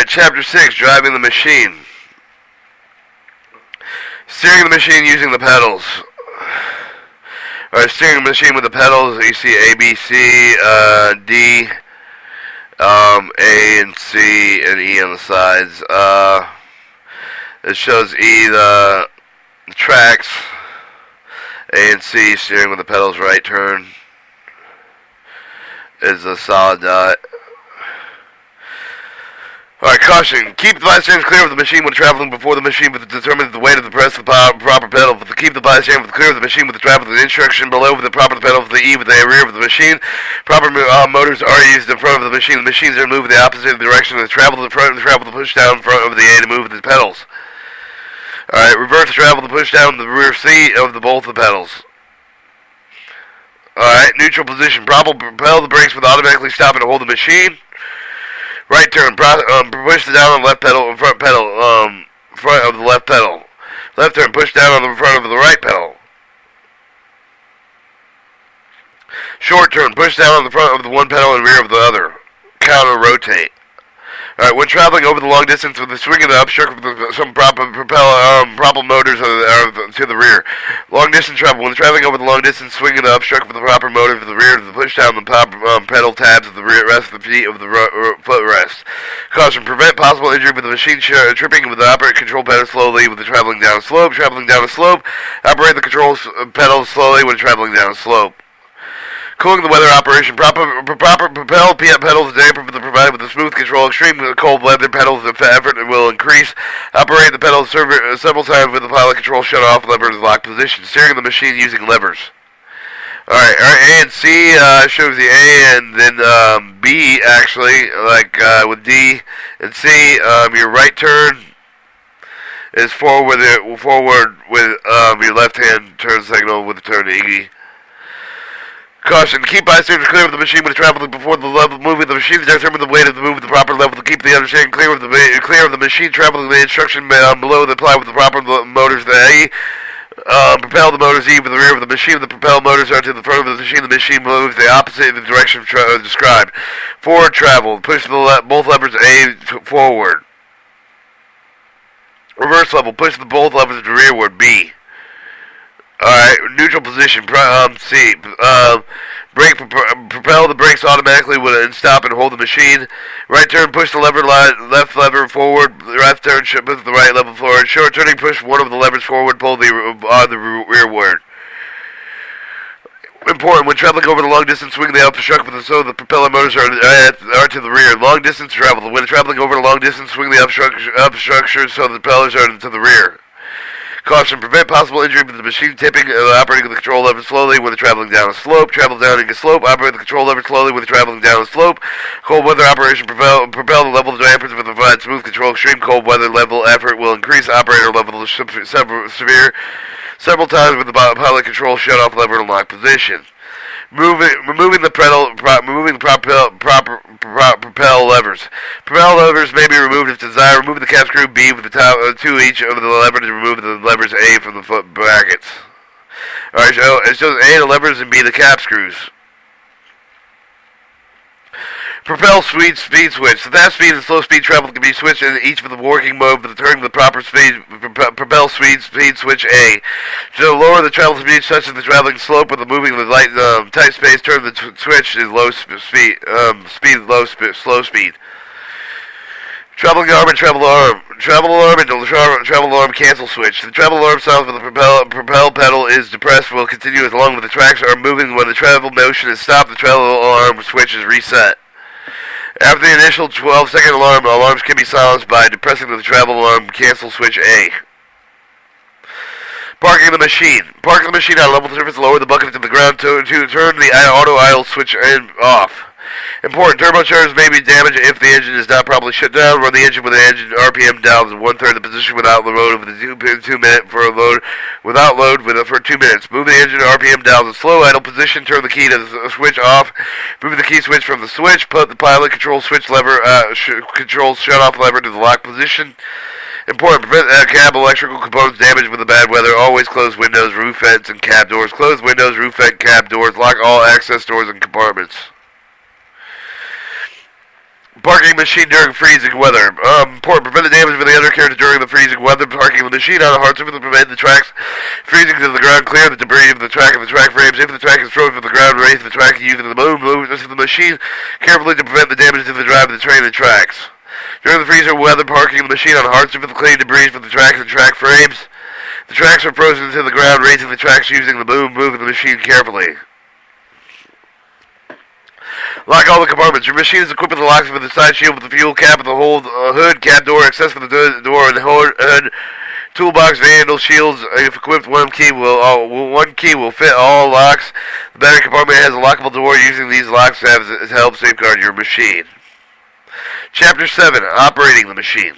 Alright, Chapter 6, Driving the Machine. Steering the machine using the pedals. Alright, steering the machine with the pedals, you see A, B, C, D, A, and C, and E on the sides. It shows E, the tracks, A and C, steering with the pedals, right turn is a solid dot. Alright, caution. Keep the bystanders clear of the machine when traveling before the machine with determine the weight of the press of the proper pedal. Keep the bystanders clear of the machine with the travel with the instruction below with the proper pedal with the E with the rear of the machine. Proper motors are used in front of the machine. The machines are moved in the opposite direction of the travel to the front and the travel to push down in front of the A to move the pedals. Alright, reverse travel to push down the rear C of the both the pedals. Alright, neutral position. Propel the brakes with automatically stopping to hold the machine. Right turn, push down on the left pedal, front of the left pedal. Left turn, push down on the front of the right pedal. Short turn, push down on the front of the one pedal and rear of the other. Counter rotate. Alright, when traveling over the long distance with the swing of the upstroke with some propel motors to the rear. Long distance travel, when traveling over the long distance, swing of the upstroke with the proper motor to the rear to the push down the pedal tabs of the rear rest of the feet of the foot rest. Caution, prevent possible injury with the machine tripping with the operate control pedal slowly with the traveling down a slope. Traveling down a slope, operate the control pedal slowly when traveling down a slope. Cooling the weather operation. Proper propel pedals damper provided with a smooth control. Extreme cold weather pedals if effort will increase. Operate the pedals several times with the pilot control shut off lever in locked position. Steering the machine using levers. Alright, A and C shows the A and then B actually, like with D and C. Your right turn is forward with your left hand turn signal with the turn to E. Caution, keep bystanders clear of the machine when traveling before the level moving the machine. Determine the weight of the move at the proper level to keep the understanding clear of the machine. Traveling the instruction below the apply with the proper motors. The A, propel the motors E with the rear of the machine. The propel motors are to the front of the machine. The machine moves the opposite in the direction described. Forward travel, push both levers A forward. Reverse level, push both levers to rearward B. Alright, neutral position, C. Brake, propel the brakes automatically and stop and hold the machine. Right turn, push the lever, left lever forward. Left turn, push the right lever forward. Short turning, push one of the levers forward, pull the rearward. Important, when traveling over the long distance, swing the upstroke so the propeller motors are to the rear. Long distance travel, when traveling over the long distance, swing the upstructure so the propellers are to the rear. Caution, prevent possible injury with the machine tipping, operating the control lever slowly when traveling down a slope. Travel down a slope, operate the control lever slowly when traveling down a slope. Cold weather operation, propel the level of dampers with provide smooth control. Extreme cold weather level effort will increase operator level severe several times with the pilot control shut off lever in lock position. Removing the propel levers. Propel levers may be removed if desired. Remove the cap screw B with the top to each of the lever to remove the levers A from the foot brackets. Alright, so it shows A the levers and B the cap screws. Propel speed switch. The fast speed and slow speed travel can be switched in each with the working mode, but turning the proper speed. Propel speed switch A. To lower the travel speed, such as the traveling slope with the moving the light tight space, turn the switch is slow speed. Traveling arm and travel arm. Travel alarm cancel switch. The travel alarm sounds when the propel pedal is depressed will continue as long as the tracks are moving. When the travel motion is stopped, the travel alarm switch is reset. After the initial 12-second alarm, alarms can be silenced by depressing the travel alarm cancel switch A. Parking the machine. Park the machine on a level surface, lower the bucket to the ground to turn the auto idle switch off. Important, turbochargers may be damaged if the engine is not properly shut down. Run the engine with the engine RPM down to 1/3 the position without the load with a 2 minute for a load without load for 2 minutes. Move the engine RPM down to slow idle position. Turn the key to the switch off. Move the key switch from the switch. Put the pilot control switch lever control shut off lever to the lock position. Important, prevent cab electrical components damaged with the bad weather. Always close windows, roof vents, and cab doors. Close windows, roof vent, cab doors. Lock all access doors and compartments. Parking machine during freezing weather. Important. Prevent the damage of the undercarriage during the freezing weather. Parking the machine on a hard surface to prevent the tracks freezing to the ground. Clear the debris of the track and the track frames. If the track is thrown from the ground, raise the track using the movements of the machine carefully to prevent the damage to the drive of the train and tracks. During the freezer weather, parking the machine on a hard surface to clean debris from the tracks and track frames. The tracks are frozen to the ground, raising the tracks using the boom, moving the machine carefully. Lock all the compartments. Your machine is equipped with the locks for the side shield with the fuel cap, with the whole hood, cap door, access for the door, and the hood, toolbox, handle, shields. If equipped, one key will fit all locks. The battery compartment has a lockable door. Using these locks to help safeguard your machine. Chapter 7. Operating the machine.